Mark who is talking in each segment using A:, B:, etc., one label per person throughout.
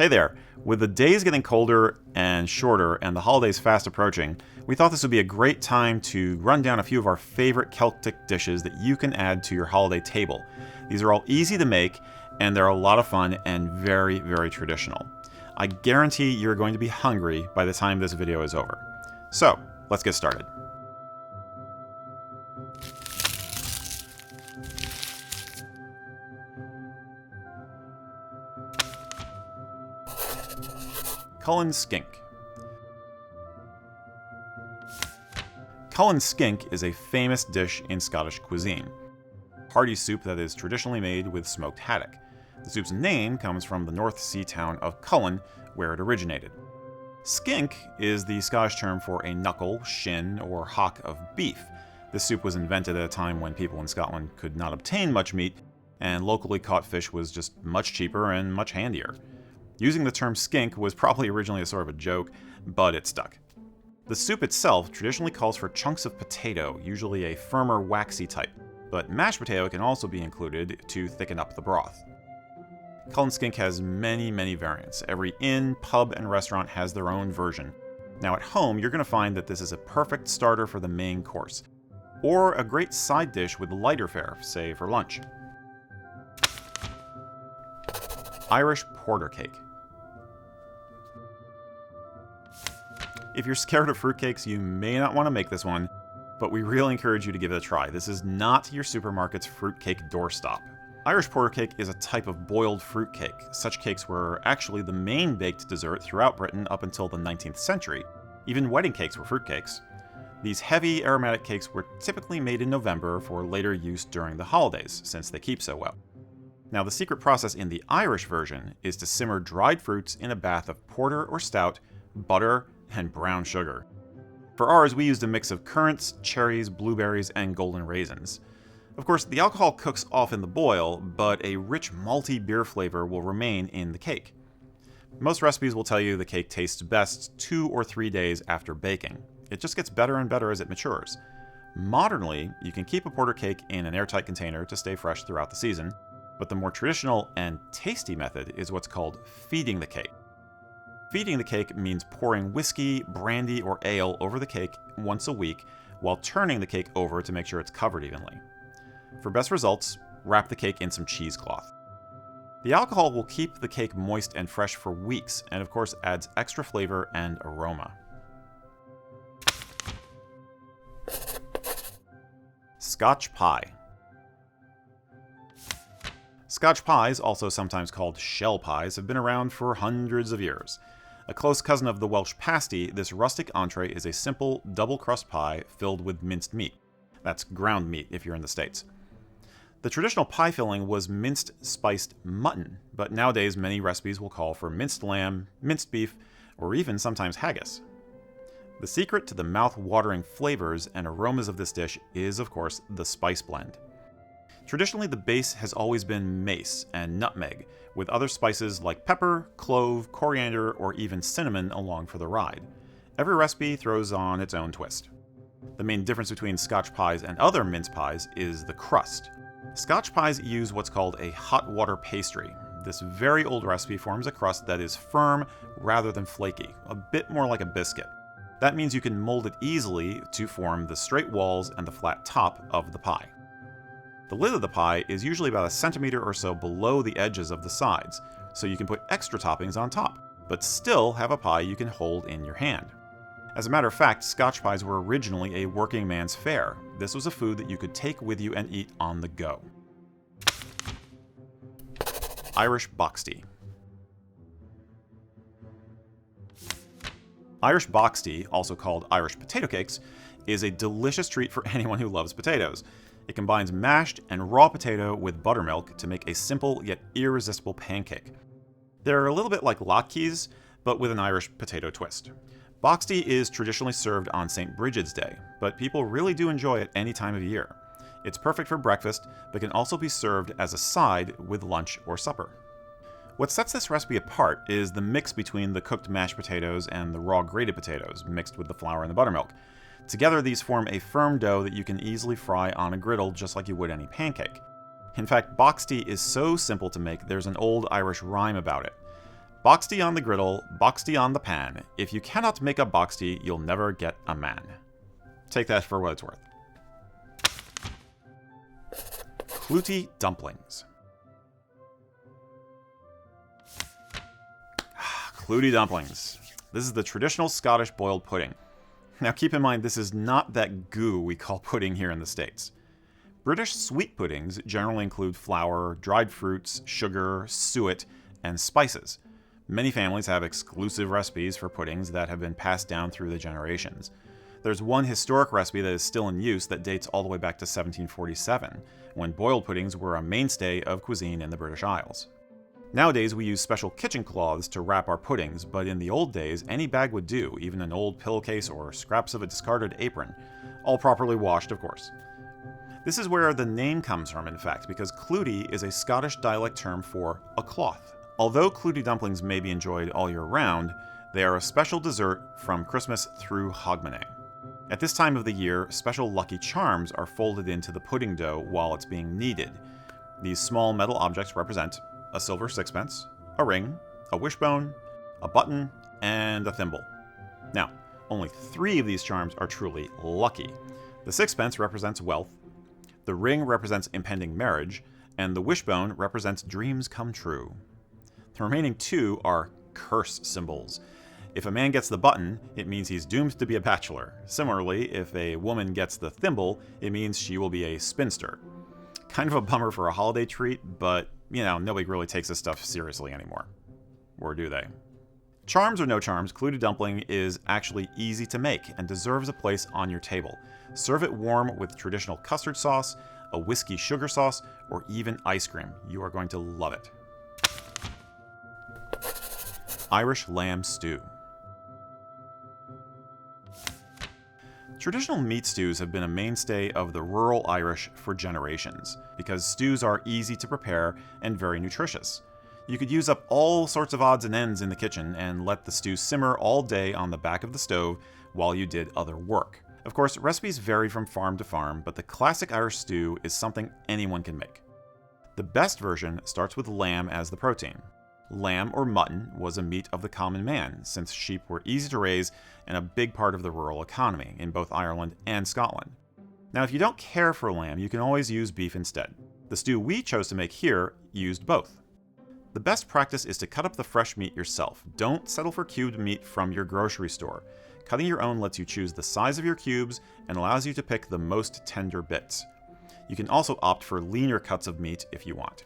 A: Hey there! With the days getting colder and shorter and the holidays fast approaching, we thought this would be a great time to run down a few of our favorite Celtic dishes that you can add to your holiday table. These are all easy to make and they're a lot of fun and very, very traditional. I guarantee you're going to be hungry by the time this video is over. So, let's get started. Cullen Skink. Cullen Skink is a famous dish in Scottish cuisine. Hearty soup that is traditionally made with smoked haddock. The soup's name comes from the North Sea town of Cullen, where it originated. Skink is the Scottish term for a knuckle, shin, or hock of beef. This soup was invented at a time when people in Scotland could not obtain much meat, and locally caught fish was just much cheaper and much handier. Using the term skink was probably originally a sort of a joke, but it stuck. The soup itself traditionally calls for chunks of potato, usually a firmer, waxy type, but mashed potato can also be included to thicken up the broth. Cullen Skink has many variants. Every inn, pub, and restaurant has their own version. Now at home, you're going to find that this is a perfect starter for the main course, or a great side dish with lighter fare, say for lunch. Irish Porter Cake. If you're scared of fruitcakes, you may not want to make this one, but we really encourage you to give it a try. This is not your supermarket's fruitcake doorstop. Irish porter cake is a type of boiled fruitcake. Such cakes were actually the main baked dessert throughout Britain up until the 19th century. Even wedding cakes were fruitcakes. These heavy aromatic cakes were typically made in November for later use during the holidays, since they keep so well. Now, the secret process in the Irish version is to simmer dried fruits in a bath of porter or stout, butter, and brown sugar. For ours, we used a mix of currants, cherries, blueberries, and golden raisins. Of course, the alcohol cooks off in the boil, but a rich malty beer flavor will remain in the cake. Most recipes will tell you the cake tastes best 2 or 3 days after baking. It just gets better and better as it matures. Modernly, you can keep a porter cake in an airtight container to stay fresh throughout the season, but the more traditional and tasty method is what's called feeding the cake. Feeding the cake means pouring whiskey, brandy, or ale over the cake once a week while turning the cake over to make sure it's covered evenly. For best results, wrap the cake in some cheesecloth. The alcohol will keep the cake moist and fresh for weeks, and of course adds extra flavor and aroma. Scotch Pie. Scotch pies, also sometimes called shell pies, have been around for hundreds of years. A close cousin of the Welsh pasty, this rustic entree is a simple double-crust pie filled with minced meat. That's ground meat if you're in the States. The traditional pie filling was minced spiced mutton, but nowadays many recipes will call for minced lamb, minced beef, or even sometimes haggis. The secret to the mouth-watering flavors and aromas of this dish is, of course, the spice blend. Traditionally, the base has always been mace and nutmeg, with other spices like pepper, clove, coriander, or even cinnamon along for the ride. Every recipe throws on its own twist. The main difference between Scotch pies and other mince pies is the crust. Scotch pies use what's called a hot water pastry. This very old recipe forms a crust that is firm rather than flaky, a bit more like a biscuit. That means you can mold it easily to form the straight walls and the flat top of the pie. The lid of the pie is usually about 1 centimeter or so below the edges of the sides, so you can put extra toppings on top, but still have a pie you can hold in your hand. As a matter of fact, Scotch pies were originally a working man's fare. This was a food that you could take with you and eat on the go. Irish Boxty. Irish Boxty, also called Irish potato cakes, is a delicious treat for anyone who loves potatoes. It combines mashed and raw potato with buttermilk to make a simple yet irresistible pancake. They're a little bit like latkes, but with an Irish potato twist. Boxty is traditionally served on St. Bridget's Day, but people really do enjoy it any time of year. It's perfect for breakfast, but can also be served as a side with lunch or supper. What sets this recipe apart is the mix between the cooked mashed potatoes and the raw grated potatoes, mixed with the flour and the buttermilk. Together, these form a firm dough that you can easily fry on a griddle just like you would any pancake. In fact, Boxty is so simple to make, there's an old Irish rhyme about it. Boxty on the griddle, boxty on the pan. If you cannot make a boxty, you'll never get a man. Take that for what it's worth. Clooty Dumplings. Clooty Dumplings. This is the traditional Scottish boiled pudding. Now keep in mind, this is not that goo we call pudding here in the States. British sweet puddings generally include flour, dried fruits, sugar, suet, and spices. Many families have exclusive recipes for puddings that have been passed down through the generations. There's one historic recipe that is still in use that dates all the way back to 1747, when boiled puddings were a mainstay of cuisine in the British Isles. Nowadays, we use special kitchen cloths to wrap our puddings, but in the old days, any bag would do, even an old pillowcase or scraps of a discarded apron. All properly washed, of course. This is where the name comes from, in fact, because clooty is a Scottish dialect term for a cloth. Although clooty dumplings may be enjoyed all year round, they are a special dessert from Christmas through Hogmanay. At this time of the year, special lucky charms are folded into the pudding dough while it's being kneaded. These small metal objects represent a silver sixpence, a ring, a wishbone, a button, and a thimble. Now, only 3 of these charms are truly lucky. The sixpence represents wealth, the ring represents impending marriage, and the wishbone represents dreams come true. The remaining 2 are curse symbols. If a man gets the button, it means he's doomed to be a bachelor. Similarly, if a woman gets the thimble, it means she will be a spinster. Kind of a bummer for a holiday treat, but, you know, nobody really takes this stuff seriously anymore. Or do they? Charms or no charms, Cootie Dumpling is actually easy to make and deserves a place on your table. Serve it warm with traditional custard sauce, a whiskey sugar sauce, or even ice cream. You are going to love it. Irish Lamb Stew. Traditional meat stews have been a mainstay of the rural Irish for generations, because stews are easy to prepare and very nutritious. You could use up all sorts of odds and ends in the kitchen and let the stew simmer all day on the back of the stove while you did other work. Of course, recipes vary from farm to farm, but the classic Irish stew is something anyone can make. The best version starts with lamb as the protein. Lamb or mutton was a meat of the common man, since sheep were easy to raise and a big part of the rural economy in both Ireland and Scotland. Now, if you don't care for lamb, you can always use beef instead. The stew we chose to make here used both. The best practice is to cut up the fresh meat yourself. Don't settle for cubed meat from your grocery store. Cutting your own lets you choose the size of your cubes and allows you to pick the most tender bits. You can also opt for leaner cuts of meat if you want.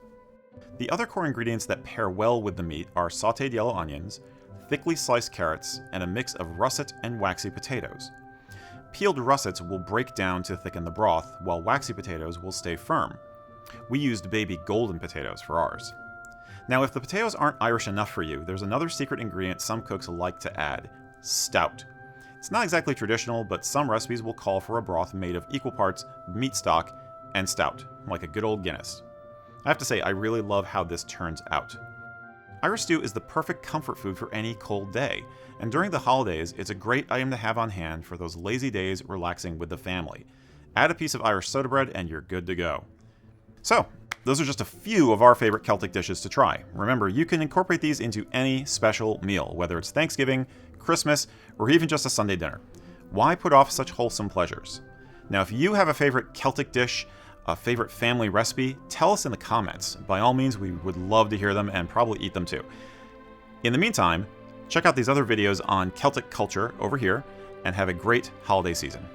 A: The other core ingredients that pair well with the meat are sautéed yellow onions, thickly sliced carrots, and a mix of russet and waxy potatoes. Peeled russets will break down to thicken the broth, while waxy potatoes will stay firm. We used baby golden potatoes for ours. Now, if the potatoes aren't Irish enough for you, there's another secret ingredient some cooks like to add: stout. It's not exactly traditional, but some recipes will call for a broth made of equal parts meat stock and stout, like a good old Guinness. I have to say, I really love how this turns out. Irish stew is the perfect comfort food for any cold day, and during the holidays, it's a great item to have on hand for those lazy days relaxing with the family. Add a piece of Irish soda bread and you're good to go. So, those are just a few of our favorite Celtic dishes to try. Remember, you can incorporate these into any special meal, whether it's Thanksgiving, Christmas, or even just a Sunday dinner. Why put off such wholesome pleasures? Now, if you have a favorite Celtic dish, a favorite family recipe, tell us in the comments. By all means, we would love to hear them and probably eat them too. In the meantime, check out these other videos on Celtic culture over here, and have a great holiday season.